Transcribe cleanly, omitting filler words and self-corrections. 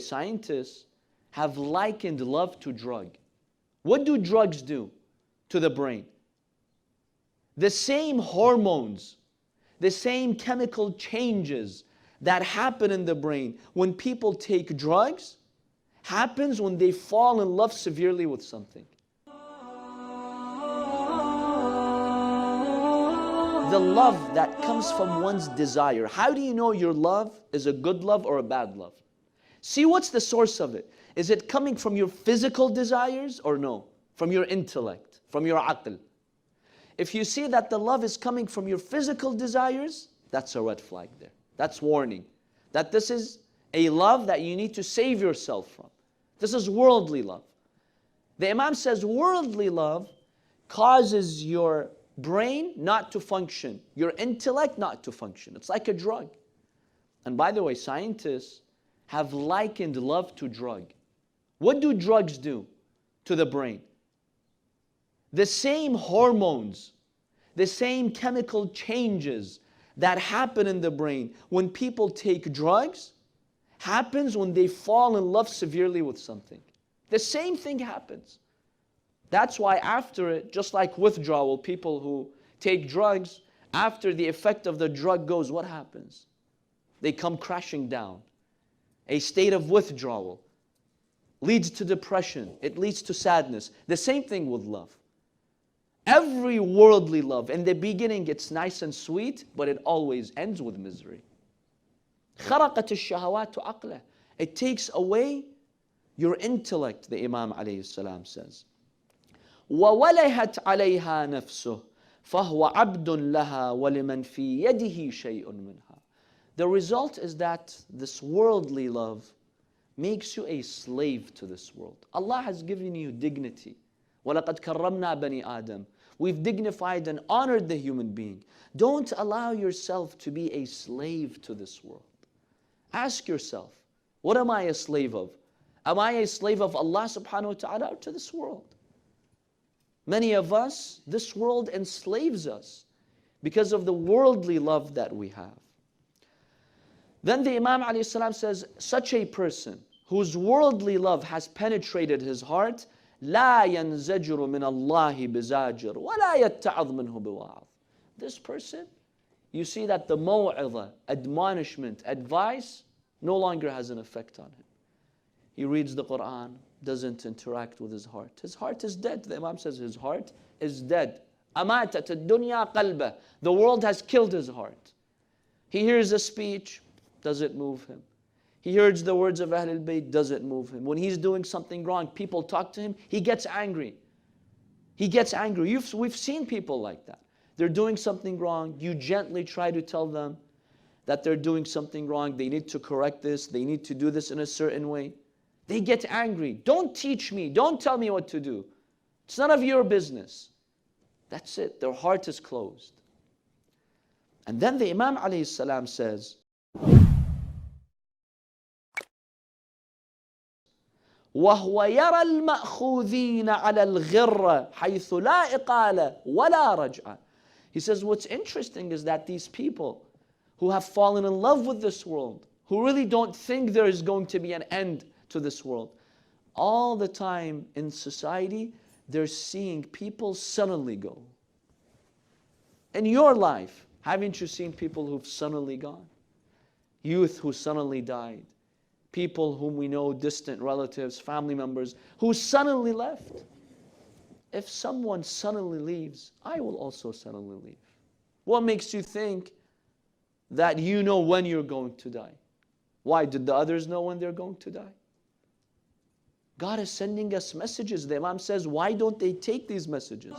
scientists have likened love to drug. What do drugs do to the brain? The same hormones, the same chemical changes that happen in the brain when people take drugs happens when they fall in love severely with something. The love that comes from one's desire. How do you know your love is a good love or a bad love? See, what's the source of it? Is it coming from your physical desires or no? From your intellect, from your aql. If you see that the love is coming from your physical desires, that's a red flag there. That's warning. That this is a love that you need to save yourself from. This is worldly love. The Imam says worldly love causes your brain not to function, your intellect not to function. It's like a drug. And by the way, scientists have likened love to drug. What do drugs do to the brain? The same hormones, the same chemical changes that happen in the brain when people take drugs happens when they fall in love severely with something. The same thing happens. That's why after it, just like withdrawal, people who take drugs, after the effect of the drug goes, what happens? They come crashing down. A state of withdrawal leads to depression. It leads to sadness. The same thing with love. Every worldly love, in the beginning it's nice and sweet, but it always ends with misery. خَرَقَتِ الشَّهَوَاتُ عَقْلَهُ. It takes away your intellect, the Imam alayhi salam says. وَوَلَهَتْ عَلَيْهَا نَفْسُهُ فَهُوَ عَبْدٌ لَهَا وَلِمَنْ فِي يَدِهِ شَيْءٌ مِنْهَا. The result is that this worldly love makes you a slave to this world. Allah has given you dignity. وَلَقَدْ كَرَّمْنَا بَنِي آدَمَ. We've dignified and honored the human being. Don't allow yourself to be a slave to this world. Ask yourself, what am I a slave of? Am I a slave of Allah subhanahu wa ta'ala or to this world? Many of us, this world enslaves us because of the worldly love that we have. Then the Imam alayhi salam says, such a person whose worldly love has penetrated his heart, لا ينزجر من الله بزاجر ولا يتعظ منه بوعظ. This person, you see that the maw'idha, admonishment, advice, no longer has an effect on him. He reads the Quran, doesn't interact with his heart. His heart is dead. The Imam says his heart is dead. أماتت الدنيا قلبه. The world has killed his heart. He hears a speech, doesn't move him. He hears the words of Ahlul Bayt, doesn't move him. When he's doing something wrong, people talk to him, he gets angry. He gets angry. We've seen people like that. They're doing something wrong. You gently try to tell them that they're doing something wrong. They need to correct this. They need to do this in a certain way. They get angry. Don't teach me. Don't tell me what to do. It's none of your business. That's it. Their heart is closed. And then the Imam alayhi salam says, وَهُوَ يَرَى الْمَأْخُوذِينَ عَلَى الْغِرَّةِ حَيْثُ لَا إِقَالَ وَلَا رَجْعَ. He says what's interesting is that these people who have fallen in love with this world, who really don't think there is going to be an end to this world, all the time in society, they're seeing people suddenly go. In your life, haven't you seen people who've suddenly gone? Youth who suddenly died. People whom we know, distant relatives, family members, who suddenly left. If someone suddenly leaves, I will also suddenly leave. What makes you think that you know when you're going to die? Why? Did the others know when they're going to die? God is sending us messages. The Imam says, why don't they take these messages?